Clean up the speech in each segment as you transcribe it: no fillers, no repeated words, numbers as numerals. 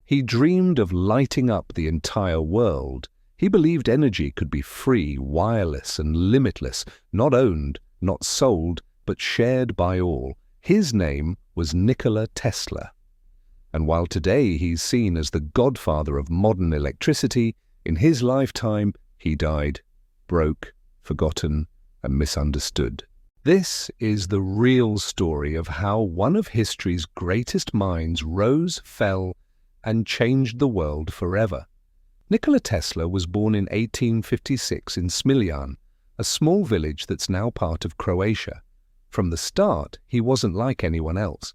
He dreamed of lighting up the entire world. He believed energy could be free, wireless, and limitless, not owned, not sold, but shared by all. His name was Nikola Tesla. And while today he's seen as the godfather of modern electricity, in his lifetime he died, broke, forgotten, and misunderstood. This is the real story of how one of history's greatest minds rose, fell, and changed the world forever. Nikola Tesla was born in 1856 in Smiljan, a small village that's now part of Croatia. From the start, he wasn't like anyone else.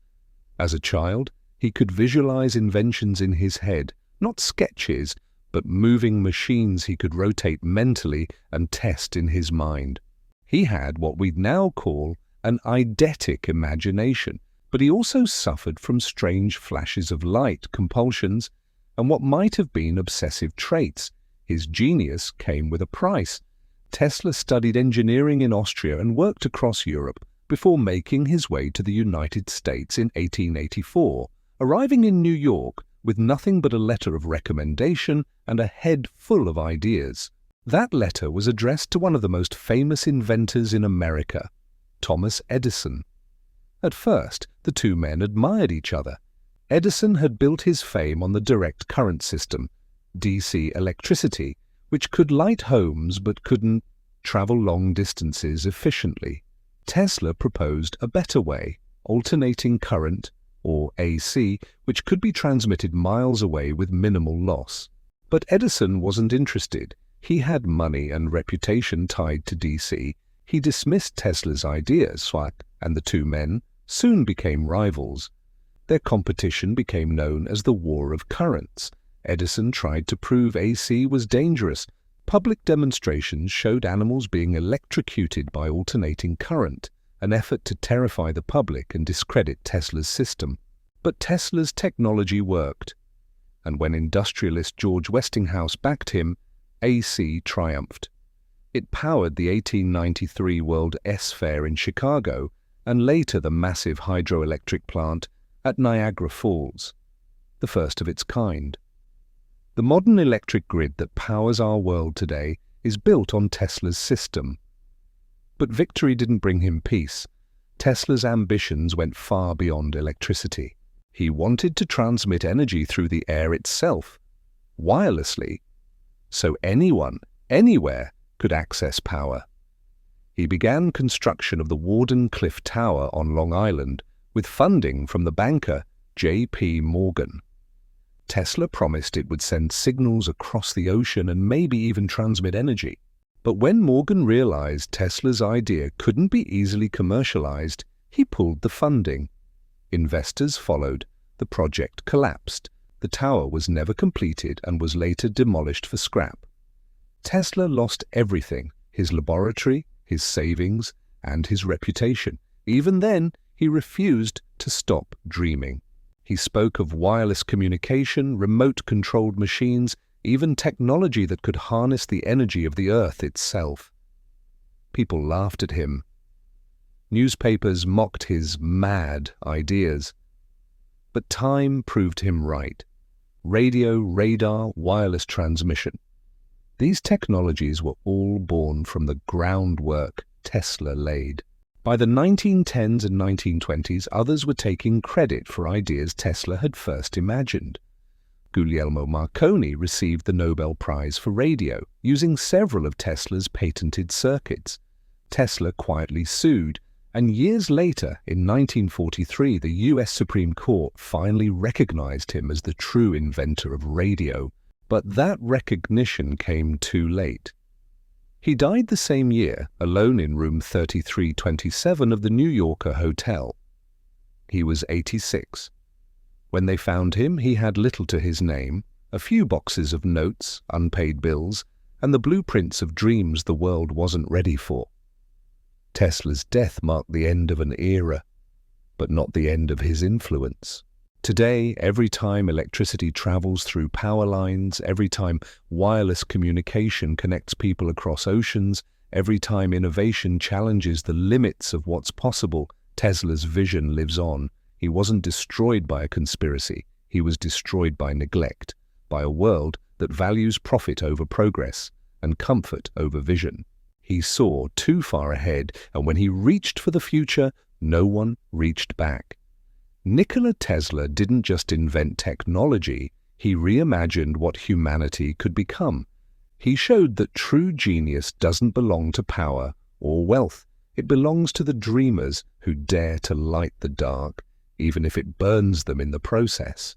As a child, he could visualize inventions in his head, not sketches, but moving machines he could rotate mentally and test in his mind. He had what we'd now call an eidetic imagination, but he also suffered from strange flashes of light, compulsions, and what might have been obsessive traits. His genius came with a price. Tesla studied engineering in Austria and worked across Europe before making his way to the United States in 1884, arriving in New York with nothing but a letter of recommendation and a head full of ideas. That letter was addressed to one of the most famous inventors in America, Thomas Edison. At first, the two men admired each other. Edison had built his fame on the direct current system, DC electricity, which could light homes but couldn't travel long distances efficiently. Tesla proposed a better way, alternating current, or AC, which could be transmitted miles away with minimal loss. But Edison wasn't interested. He had money and reputation tied to DC. He dismissed Tesla's ideas, and the two men soon became rivals. Their competition became known as the War of Currents. Edison tried to prove AC was dangerous. Public demonstrations showed animals being electrocuted by alternating current, an effort to terrify the public and discredit Tesla's system. But Tesla's technology worked, and when industrialist George Westinghouse backed him, AC triumphed. It powered the 1893 World S Fair in Chicago and later the massive hydroelectric plant at Niagara Falls, the first of its kind. The modern electric grid that powers our world today is built on Tesla's system. But victory didn't bring him peace. Tesla's ambitions went far beyond electricity. He wanted to transmit energy through the air itself, wirelessly, so anyone, anywhere, could access power. He began construction of the Warden Cliff Tower on Long Island with funding from the banker J.P. Morgan. Tesla promised it would send signals across the ocean and maybe even transmit energy. But when Morgan realized Tesla's idea couldn't be easily commercialized, he pulled the funding. Investors followed. The project collapsed. The tower was never completed and was later demolished for scrap. Tesla lost everything: his laboratory, his savings, and his reputation. Even then, he refused to stop dreaming. He spoke of wireless communication, remote-controlled machines, even technology that could harness the energy of the Earth itself. People laughed at him. Newspapers mocked his mad ideas. But time proved him right. Radio, radar, wireless transmission. These technologies were all born from the groundwork Tesla laid. By the 1910s and 1920s, others were taking credit for ideas Tesla had first imagined. Guglielmo Marconi received the Nobel Prize for radio, using several of Tesla's patented circuits. Tesla quietly sued, and years later, in 1943, the US Supreme Court finally recognized him as the true inventor of radio. But that recognition came too late. He died the same year, alone in room 3327 of the New Yorker Hotel. He was 86. When they found him, he had little to his name, a few boxes of notes, unpaid bills, and the blueprints of dreams the world wasn't ready for. Tesla's death marked the end of an era, but not the end of his influence. Today, every time electricity travels through power lines, every time wireless communication connects people across oceans, every time innovation challenges the limits of what's possible, Tesla's vision lives on. He wasn't destroyed by a conspiracy. he was destroyed by neglect, by a world that values profit over progress and comfort over vision. He saw too far ahead, and when he reached for the future, no one reached back. Nikola Tesla didn't just invent technology, he reimagined what humanity could become. He showed that true genius doesn't belong to power or wealth. It belongs to the dreamers who dare to light the dark, even if it burns them in the process.